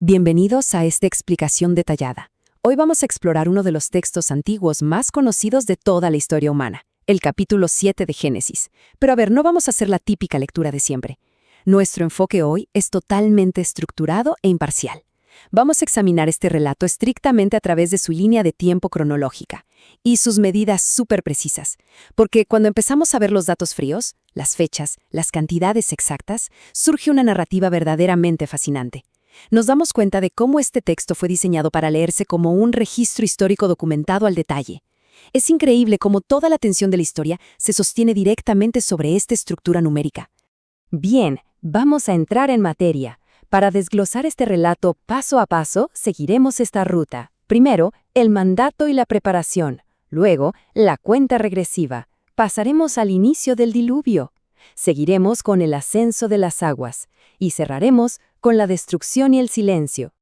Bienvenidos a esta explicación detallada. Hoy vamos a explorar uno de los textos antiguos más conocidos de toda la historia humana, el capítulo 7 de Génesis. Pero a ver, no vamos a hacer la típica lectura de siempre. Nuestro enfoque hoy es totalmente estructurado e imparcial. Vamos a examinar este relato estrictamente a través de su línea de tiempo cronológica y sus medidas súper precisas, porque cuando empezamos a ver los datos fríos, las fechas, las cantidades exactas, surge una narrativa verdaderamente fascinante. Nos damos cuenta de cómo este texto fue diseñado para leerse como un registro histórico documentado al detalle. Es increíble cómo toda la atención de la historia se sostiene directamente sobre esta estructura numérica. Bien, vamos a entrar en materia. Para desglosar este relato paso a paso, seguiremos esta ruta. Primero, el mandato y la preparación. Luego, la cuenta regresiva. Pasaremos al inicio del diluvio. Seguiremos con el ascenso de las aguas. Y cerraremos con la destrucción y el silencio.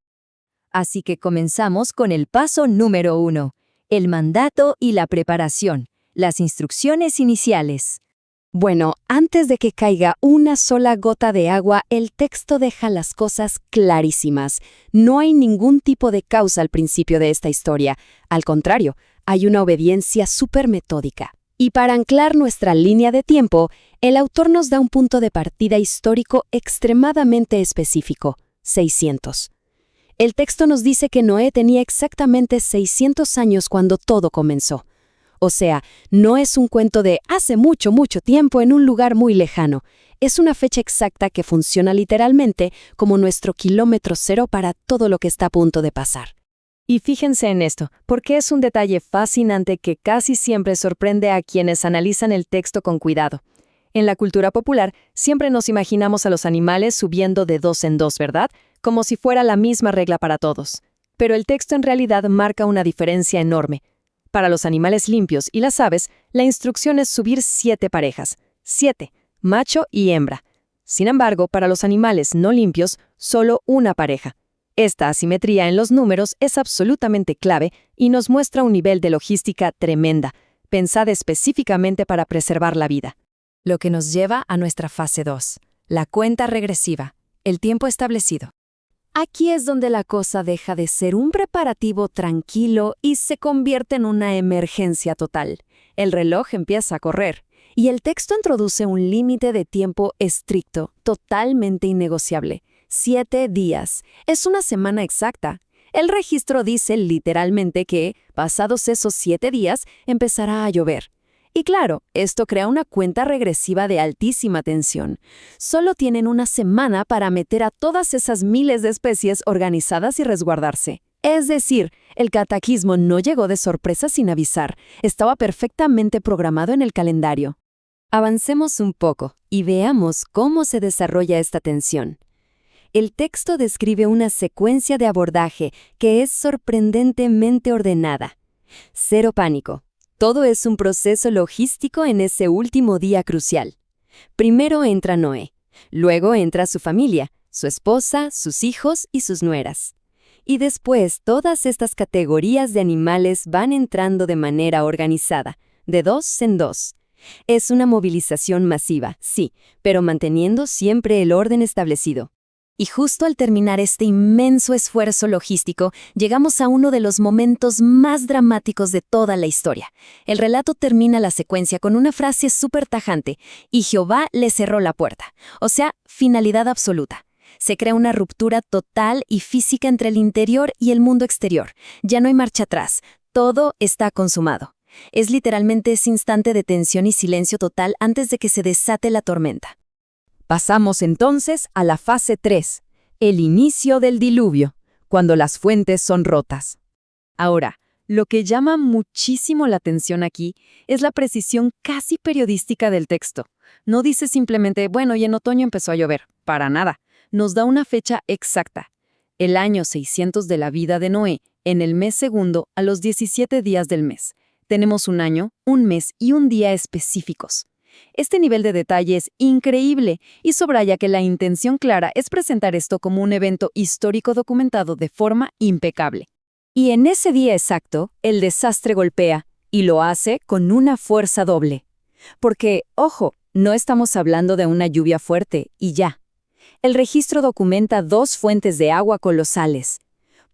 Así que comenzamos con el paso número 1, el mandato y la preparación, las instrucciones iniciales. Bueno, antes de que caiga una sola gota de agua, el texto deja las cosas clarísimas. No hay ningún tipo de causa al principio de esta historia. Al contrario, hay una obediencia súper metódica. Y para anclar nuestra línea de tiempo, el autor nos da un punto de partida histórico extremadamente específico, 600. El texto nos dice que Noé tenía exactamente 600 años cuando todo comenzó. O sea, no es un cuento de hace mucho, mucho tiempo en un lugar muy lejano. Es una fecha exacta que funciona literalmente como nuestro kilómetro cero para todo lo que está a punto de pasar. Y fíjense en esto, porque es un detalle fascinante que casi siempre sorprende a quienes analizan el texto con cuidado. En la cultura popular, siempre nos imaginamos a los animales subiendo de 2 en 2, ¿verdad? Como si fuera la misma regla para todos. Pero el texto en realidad marca una diferencia enorme. Para los animales limpios y las aves, la instrucción es subir 7 parejas, 7, macho y hembra. Sin embargo, para los animales no limpios, solo una pareja. Esta asimetría en los números es absolutamente clave y nos muestra un nivel de logística tremenda, pensada específicamente para preservar la vida. Lo que nos lleva a nuestra fase 2, la cuenta regresiva, el tiempo establecido. Aquí es donde la cosa deja de ser un preparativo tranquilo y se convierte en una emergencia total. El reloj empieza a correr y el texto introduce un límite de tiempo estricto, totalmente innegociable. 7 días. Es una semana exacta. El registro dice literalmente que, pasados esos 7 días, empezará a llover. Y claro, esto crea una cuenta regresiva de altísima tensión. Solo tienen una semana para meter a todas esas miles de especies organizadas y resguardarse. Es decir, el cataclismo no llegó de sorpresa sin avisar. Estaba perfectamente programado en el calendario. Avancemos un poco y veamos cómo se desarrolla esta tensión. El texto describe una secuencia de abordaje que es sorprendentemente ordenada. Cero pánico. Todo es un proceso logístico en ese último día crucial. Primero entra Noé, luego entra su familia, su esposa, sus hijos y sus nueras. Y después todas estas categorías de animales van entrando de manera organizada, de 2 en 2. Es una movilización masiva, sí, pero manteniendo siempre el orden establecido. Y justo al terminar este inmenso esfuerzo logístico, llegamos a uno de los momentos más dramáticos de toda la historia. El relato termina la secuencia con una frase súper tajante, y Jehová le cerró la puerta. O sea, finalidad absoluta. Se crea una ruptura total y física entre el interior y el mundo exterior. Ya no hay marcha atrás. Todo está consumado. Es literalmente ese instante de tensión y silencio total antes de que se desate la tormenta. Pasamos entonces a la fase 3, el inicio del diluvio, cuando las fuentes son rotas. Ahora, lo que llama muchísimo la atención aquí es la precisión casi periodística del texto. No dice simplemente, bueno, y en otoño empezó a llover, para nada. Nos da una fecha exacta. El año 600 de la vida de Noé, en el mes segundo, a los 17 días del mes. Tenemos un año, un mes y un día específicos. Este nivel de detalle es increíble y subraya que la intención clara es presentar esto como un evento histórico documentado de forma impecable. Y en ese día exacto, el desastre golpea, y lo hace con una fuerza doble. Porque, ojo, no estamos hablando de una lluvia fuerte y ya. El registro documenta dos fuentes de agua colosales.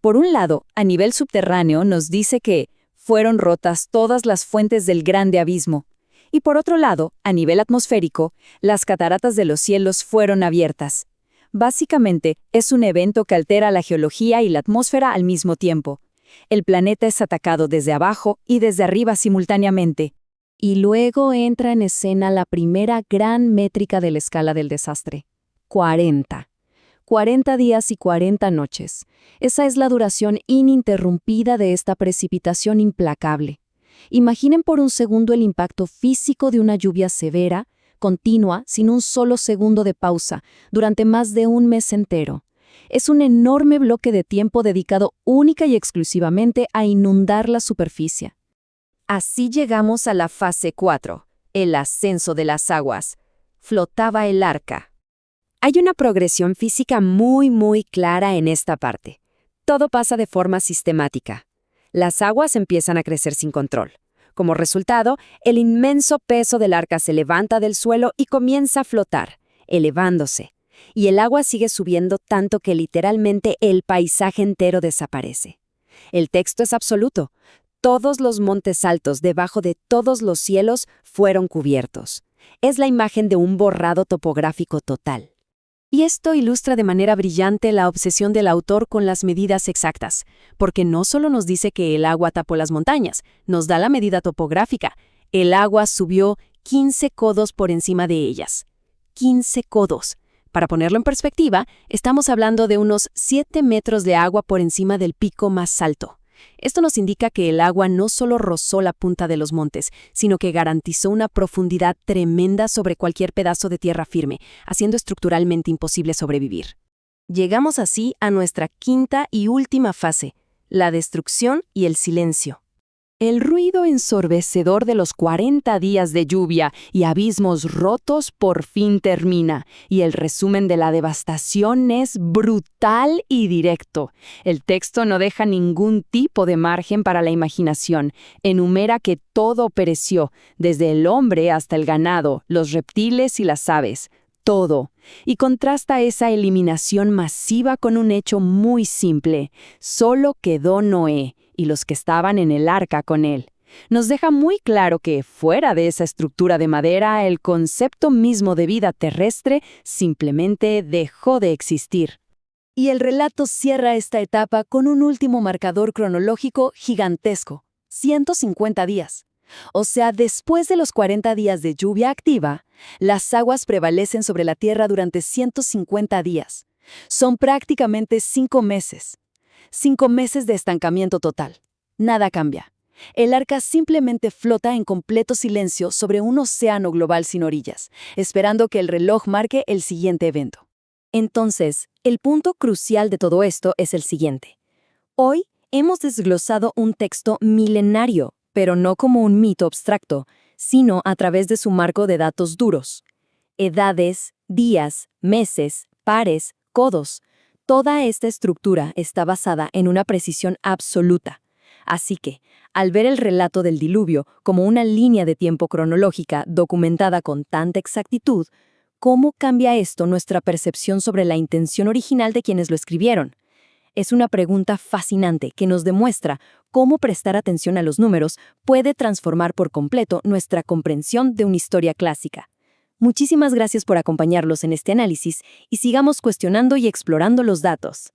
Por un lado, a nivel subterráneo nos dice que fueron rotas todas las fuentes del Grande Abismo. Y por otro lado, a nivel atmosférico, las cataratas de los cielos fueron abiertas. Básicamente, es un evento que altera la geología y la atmósfera al mismo tiempo. El planeta es atacado desde abajo y desde arriba simultáneamente. Y luego entra en escena la primera gran métrica de la escala del desastre. 40. 40 días y 40 noches. Esa es la duración ininterrumpida de esta precipitación implacable. Imaginen por un segundo el impacto físico de una lluvia severa, continua, sin un solo segundo de pausa, durante más de un mes entero. Es un enorme bloque de tiempo dedicado única y exclusivamente a inundar la superficie. Así llegamos a la fase 4, el ascenso de las aguas. Flotaba el arca. Hay una progresión física muy clara en esta parte. Todo pasa de forma sistemática. Las aguas empiezan a crecer sin control. Como resultado, el inmenso peso del arca se levanta del suelo y comienza a flotar, elevándose. Y el agua sigue subiendo tanto que literalmente el paisaje entero desaparece. El texto es absoluto. Todos los montes altos debajo de todos los cielos fueron cubiertos. Es la imagen de un borrado topográfico total. Y esto ilustra de manera brillante la obsesión del autor con las medidas exactas, porque no solo nos dice que el agua tapó las montañas, nos da la medida topográfica. El agua subió 15 codos por encima de ellas. 15 codos. Para ponerlo en perspectiva, estamos hablando de unos 7 metros de agua por encima del pico más alto. Esto nos indica que el agua no solo rozó la punta de los montes, sino que garantizó una profundidad tremenda sobre cualquier pedazo de tierra firme, haciendo estructuralmente imposible sobrevivir. Llegamos así a nuestra quinta y última fase, la destrucción y el silencio. El ruido ensordecedor de los 40 días de lluvia y abismos rotos por fin termina, y el resumen de la devastación es brutal y directo. El texto no deja ningún tipo de margen para la imaginación. Enumera que todo pereció, desde el hombre hasta el ganado, los reptiles y las aves. Todo. Y contrasta esa eliminación masiva con un hecho muy simple. Solo quedó Noé y los que estaban en el arca con él. Nos deja muy claro que, fuera de esa estructura de madera, el concepto mismo de vida terrestre simplemente dejó de existir. Y el relato cierra esta etapa con un último marcador cronológico gigantesco, 150 días. O sea, después de los 40 días de lluvia activa, las aguas prevalecen sobre la Tierra durante 150 días. Son prácticamente 5 meses. 5 meses de estancamiento total. Nada cambia. El arca simplemente flota en completo silencio sobre un océano global sin orillas, esperando que el reloj marque el siguiente evento. Entonces, el punto crucial de todo esto es el siguiente. Hoy hemos desglosado un texto milenario, pero no como un mito abstracto, sino a través de su marco de datos duros. Edades, días, meses, pares, codos. Toda esta estructura está basada en una precisión absoluta. Así que, al ver el relato del diluvio como una línea de tiempo cronológica documentada con tanta exactitud, ¿cómo cambia esto nuestra percepción sobre la intención original de quienes lo escribieron? Es una pregunta fascinante que nos demuestra cómo prestar atención a los números puede transformar por completo nuestra comprensión de una historia clásica. Muchísimas gracias por acompañarlos en este análisis y sigamos cuestionando y explorando los datos.